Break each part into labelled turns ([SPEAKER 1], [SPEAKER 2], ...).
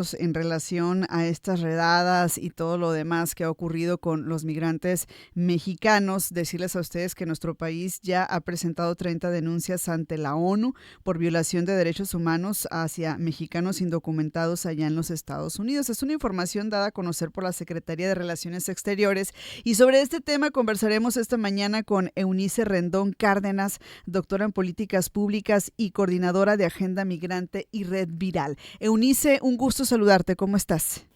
[SPEAKER 1] en relación a estas redadas y todo lo demás que ha ocurrido con los migrantes mexicanos, decirles a ustedes que nuestro país ya ha presentado 30 denuncias ante la ONU por violación de derechos humanos hacia mexicanos indocumentados allá en los Estados Unidos. Es una información dada a conocer por la Secretaría de Relaciones Exteriores y sobre este tema conversaremos esta mañana con Eunice Rendón Cárdenas, doctora en políticas públicas y coordinadora de Agenda Migrante y Red Viral. Eunice, un gusto saludarte. ¿Cómo estás?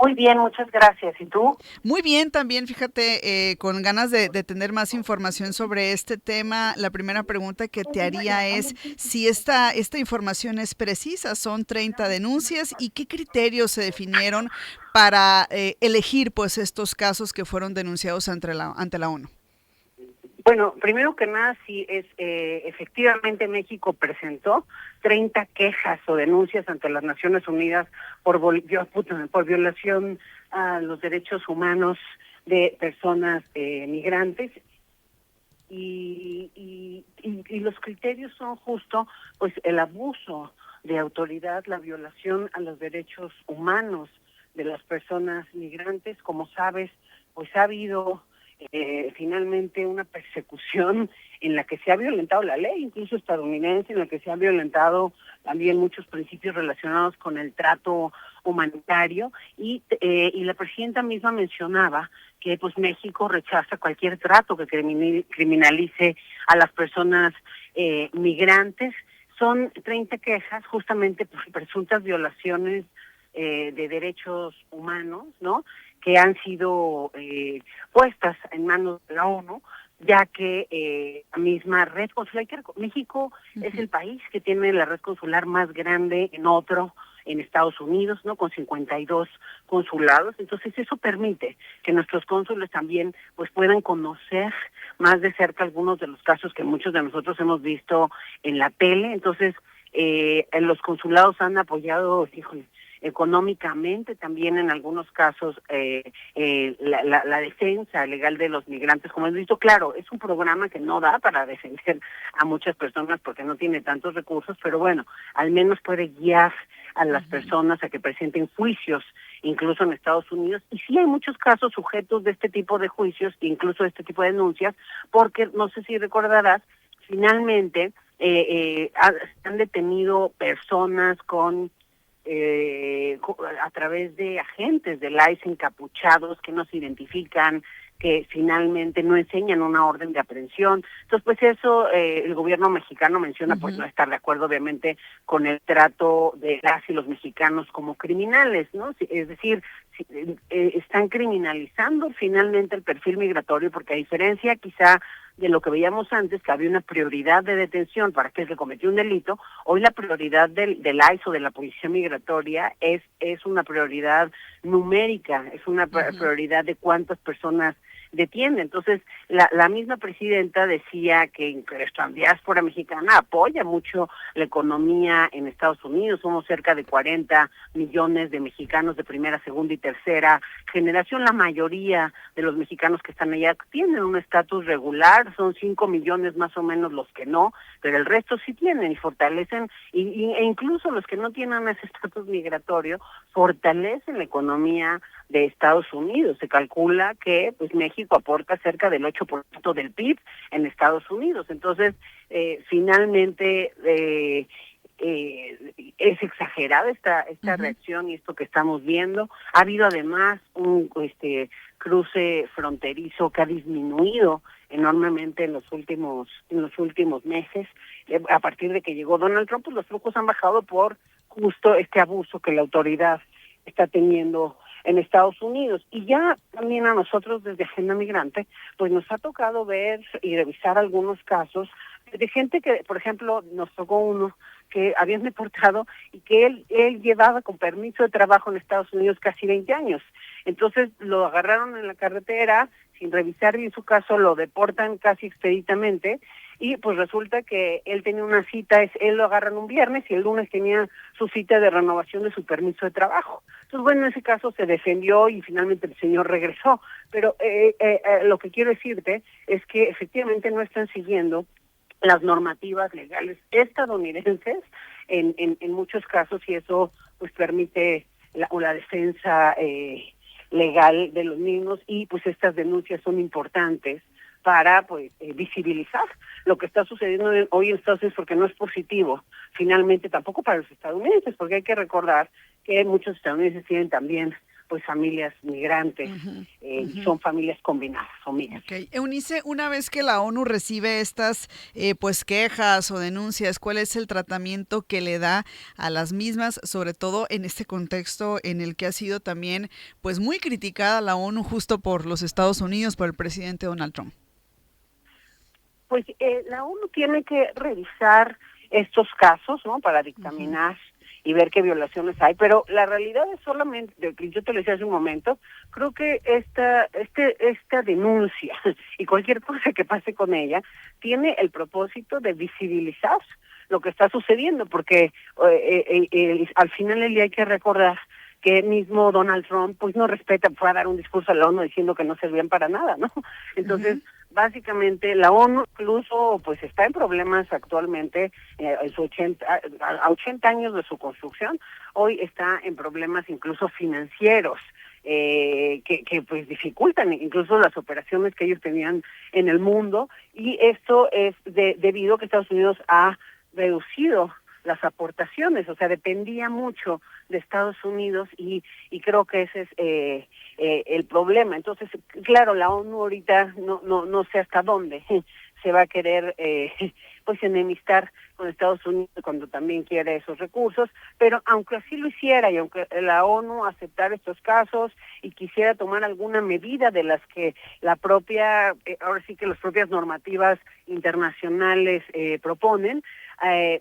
[SPEAKER 2] Muy bien, muchas gracias. ¿Y tú?
[SPEAKER 1] Muy bien, también fíjate, con ganas de tener más información sobre este tema. La primera pregunta que te haría es si esta información es precisa. Son 30 denuncias y qué criterios se definieron para elegir pues estos casos que fueron denunciados ante la ONU.
[SPEAKER 2] Bueno, primero que nada, sí, efectivamente México presentó 30 quejas o denuncias ante las Naciones Unidas por violación a los derechos humanos de personas migrantes y los criterios son justo pues el abuso de autoridad, la violación a los derechos humanos de las personas migrantes. Como sabes, pues ha habido finalmente una persecución en la que se ha violentado la ley, incluso estadounidense, en la que se han violentado también muchos principios relacionados con el trato humanitario y la presidenta misma mencionaba que pues México rechaza cualquier trato que criminalice a las personas migrantes. Son 30 quejas justamente por presuntas violaciones de derechos humanos, ¿no?, que han sido puestas en manos de la ONU, ya que la misma red consular, México es el país que tiene la red consular más grande en Estados Unidos, ¿no?, con 52 consulados. Entonces eso permite que nuestros cónsules también pues puedan conocer más de cerca algunos de los casos que muchos de nosotros hemos visto en la tele. Entonces los consulados han apoyado, híjole, económicamente, también en algunos casos la defensa legal de los migrantes. Como hemos visto, claro, es un programa que no da para defender a muchas personas porque no tiene tantos recursos, pero bueno, al menos puede guiar a las personas a que presenten juicios, incluso en Estados Unidos. Y sí hay muchos casos sujetos de este tipo de juicios, incluso de este tipo de denuncias, porque no sé si recordarás, finalmente han detenido personas a través de agentes del ICE encapuchados que no se identifican, que finalmente no enseñan una orden de aprehensión. Entonces, pues eso el gobierno mexicano menciona, pues no estar de acuerdo, obviamente, con el trato de las y los mexicanos como criminales, ¿no? Es decir, están criminalizando finalmente el perfil migratorio, porque a diferencia quizá de lo que veíamos antes, que había una prioridad de detención para aquel que cometió un delito, hoy la prioridad del ICE o de la policía migratoria es una prioridad numérica, es una prioridad de cuántas personas detiene. Entonces, la misma presidenta decía que la diáspora mexicana apoya mucho la economía en Estados Unidos. Somos cerca de 40 millones de mexicanos de primera, segunda y tercera generación. La mayoría de los mexicanos que están allá tienen un estatus regular, son 5 millones más o menos los que no, pero el resto sí tienen y fortalecen, e incluso los que no tienen ese estatus migratorio, fortalecen la economía de Estados Unidos. Se calcula que pues México aporta cerca del 8% del PIB en Estados Unidos. Entonces, finalmente es exagerada esta reacción y esto que estamos viendo. Ha habido además un cruce fronterizo que ha disminuido enormemente en los últimos meses. A partir de que llegó Donald Trump, pues los flujos han bajado por justo este abuso que la autoridad está teniendo en Estados Unidos. Y ya también a nosotros desde Agenda Migrante, pues nos ha tocado ver y revisar algunos casos de gente que, por ejemplo, nos tocó uno que habían deportado y que él llevaba con permiso de trabajo en Estados Unidos casi 20 años. Entonces lo agarraron en la carretera, sin revisar bien su caso, lo deportan casi expeditamente y pues resulta que él tenía una cita, él lo agarran un viernes y el lunes tenía su cita de renovación de su permiso de trabajo. Entonces, bueno, en ese caso se defendió y finalmente el señor regresó. Pero lo que quiero decirte es que efectivamente no están siguiendo las normativas legales estadounidenses en muchos casos, y eso pues permite la defensa legal de los mismos, y pues estas denuncias son importantes para pues visibilizar lo que está sucediendo hoy en Estados Unidos, porque no es positivo finalmente tampoco para los estadounidenses, porque hay que recordar que muchos estadounidenses tienen también pues familias migrantes, y son familias combinadas, familias.
[SPEAKER 1] Okay. Eunice, una vez que la ONU recibe estas pues quejas o denuncias, ¿cuál es el tratamiento que le da a las mismas, sobre todo en este contexto en el que ha sido también pues muy criticada la ONU justo por los Estados Unidos, por el presidente Donald Trump?
[SPEAKER 2] Pues la ONU tiene que revisar estos casos, ¿no? Para dictaminar y ver qué violaciones hay, pero la realidad es solamente, yo te lo decía hace un momento, creo que esta denuncia y cualquier cosa que pase con ella tiene el propósito de visibilizar lo que está sucediendo, porque al final del día hay que recordar que mismo Donald Trump pues no respeta, fue a dar un discurso a la ONU diciendo que no servían para nada, ¿no? Entonces, básicamente la ONU incluso pues está en problemas actualmente, en su 80 años de su construcción, hoy está en problemas incluso financieros, que pues dificultan incluso las operaciones que ellos tenían en el mundo, y esto es debido a que Estados Unidos ha reducido las aportaciones, o sea, dependía mucho de Estados Unidos, y creo que ese es el problema. Entonces, claro, la ONU ahorita no sé hasta dónde se va a querer pues enemistar con Estados Unidos cuando también quiere esos recursos, pero aunque así lo hiciera y aunque la ONU aceptara estos casos y quisiera tomar alguna medida de las que la propia, ahora sí que las propias normativas internacionales proponen,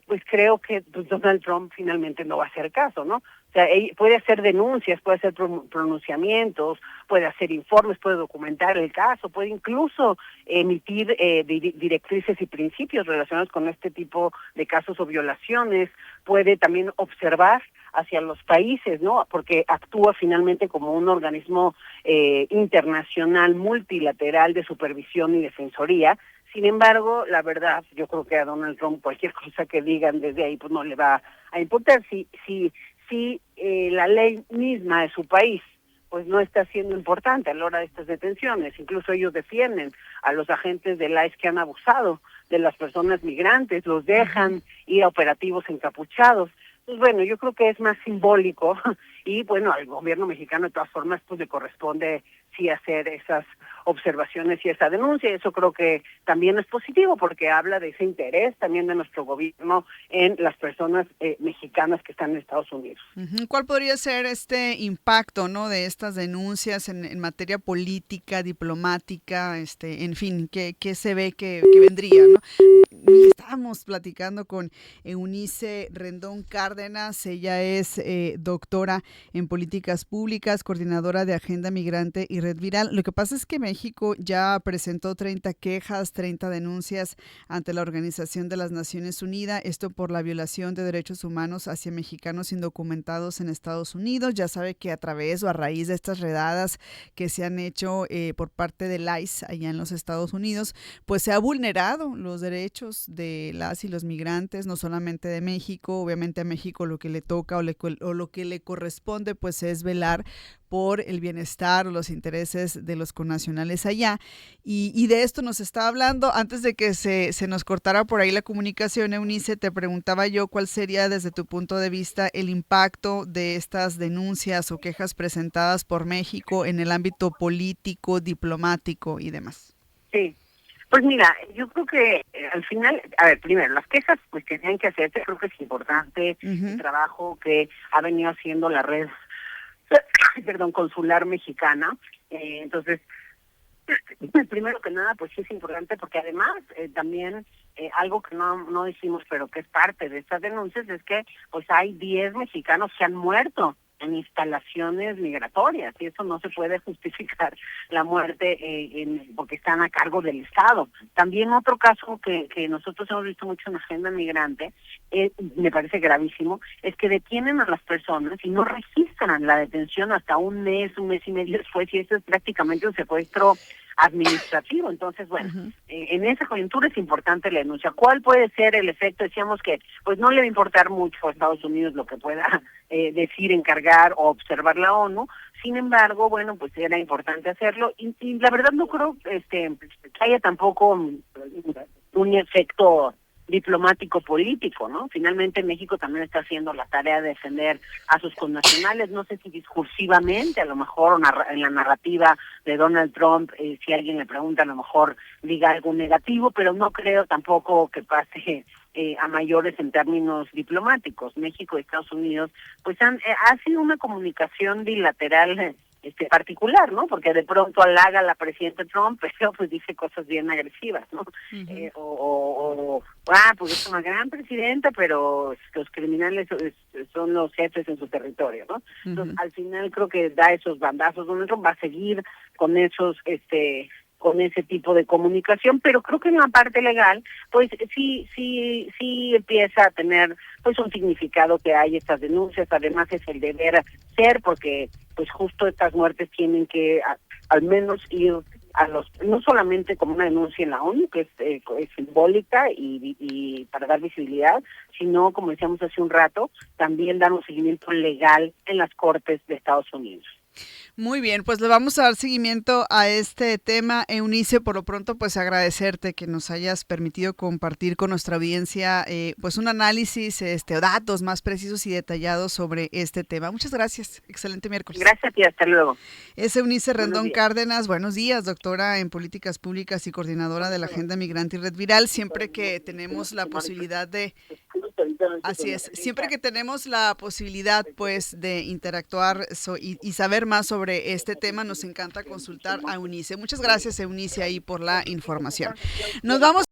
[SPEAKER 2] pues creo que pues, Donald Trump finalmente no va a hacer caso, ¿no? O sea, puede hacer denuncias, puede hacer pronunciamientos, puede hacer informes, puede documentar el caso, puede incluso emitir directrices y principios relacionados con este tipo de casos o violaciones, puede también observar hacia los países, ¿no? Porque actúa finalmente como un organismo internacional multilateral de supervisión y defensoría. Sin embargo, la verdad, yo creo que a Donald Trump cualquier cosa que digan desde ahí pues no le va a importar. Si la ley misma de su país pues no está siendo importante a la hora de estas detenciones, incluso ellos defienden a los agentes del ICE que han abusado de las personas migrantes, los dejan ir a operativos encapuchados. Pues bueno, yo creo que es más simbólico y bueno, al gobierno mexicano de todas formas pues le corresponde sí hacer esas observaciones y esa denuncia, y eso creo que también es positivo porque habla de ese interés también de nuestro gobierno en las personas mexicanas que están en Estados Unidos.
[SPEAKER 1] ¿Cuál podría ser este impacto, no, de estas denuncias en materia política, diplomática, en fin, qué se ve que vendría, ¿no? Estábamos platicando con Eunice Rendón Cárdenas, ella es doctora en políticas públicas, coordinadora de Agenda Migrante y Red Viral. Lo que pasa es que México ya presentó 30 quejas, 30 denuncias ante la Organización de las Naciones Unidas, esto por la violación de derechos humanos hacia mexicanos indocumentados en Estados Unidos. Ya sabe que a través o a raíz de estas redadas que se han hecho por parte del ICE allá en los Estados Unidos, pues se ha vulnerado los derechos de las y los migrantes, no solamente de México. Obviamente a México lo que le toca o lo que le corresponde pues es velar por el bienestar o los intereses de los connacionales allá. Y de esto nos está hablando. Antes de que se nos cortara por ahí la comunicación, Eunice, te preguntaba yo cuál sería desde tu punto de vista el impacto de estas denuncias o quejas presentadas por México en el ámbito político, diplomático y demás.
[SPEAKER 2] Sí. Pues mira, yo creo que al final, a ver, primero, las quejas pues tenían que hacerse, creo que es importante el trabajo que ha venido haciendo la red, consular mexicana. Entonces, primero que nada, pues sí es importante porque además también algo que no dijimos, pero que es parte de estas denuncias, es que pues hay 10 mexicanos que han muerto en instalaciones migratorias, y eso no se puede justificar la muerte porque están a cargo del Estado. También otro caso que nosotros hemos visto mucho en Agenda Migrante, me parece gravísimo, es que detienen a las personas y no registran la detención hasta un mes y medio después, y eso es prácticamente un secuestro administrativo. Entonces, bueno,
[SPEAKER 1] Ujú.
[SPEAKER 2] en esa coyuntura es importante la denuncia. ¿Cuál puede ser el efecto? Decíamos que pues no le va a importar mucho a Estados Unidos lo que pueda decir, encargar o observar la ONU. Sin embargo, bueno, pues era importante hacerlo y la verdad no creo que haya tampoco un efecto diplomático político, ¿no? Finalmente México también está haciendo la tarea de defender a sus connacionales, no sé si discursivamente, a lo mejor en la narrativa de Donald Trump, si alguien le pregunta, a lo mejor diga algo negativo, pero no creo tampoco que pase a mayores en términos diplomáticos. México y Estados Unidos, pues ha sido una comunicación bilateral particular, ¿no? Porque de pronto halaga a la presidenta Trump, pero pues dice cosas bien agresivas, ¿no?
[SPEAKER 1] Ujú.
[SPEAKER 2] Pues es una gran presidenta, pero los criminales son los jefes en su territorio, ¿no? Entonces,
[SPEAKER 1] Ujú.
[SPEAKER 2] al final creo que da esos bandazos. Donald Trump va a seguir con con ese tipo de comunicación, pero creo que en la parte legal, pues sí empieza a tener pues un significado que hay estas denuncias. Además es el deber ser, porque pues justo estas muertes tienen que al menos ir no solamente como una denuncia en la ONU, que es simbólica y para dar visibilidad, sino, como decíamos hace un rato, también dar un seguimiento legal en las cortes de Estados Unidos.
[SPEAKER 1] Muy bien, pues le vamos a dar seguimiento a este tema, Eunice. Por lo pronto, pues agradecerte que nos hayas permitido compartir con nuestra audiencia pues un análisis, o datos más precisos y detallados sobre este tema. Muchas gracias. Excelente miércoles.
[SPEAKER 2] Gracias y hasta luego.
[SPEAKER 1] Es Eunice
[SPEAKER 2] Buenos
[SPEAKER 1] Rendón
[SPEAKER 2] días.
[SPEAKER 1] Cárdenas. Buenos días, doctora en políticas públicas y coordinadora de la Agenda Migrante y Red Viral. Siempre que tenemos la posibilidad de Así es. Siempre que tenemos la posibilidad, pues, de interactuar y saber más sobre este tema, nos encanta consultar a Eunice. Muchas gracias, Eunice, ahí por la información. Nos vamos.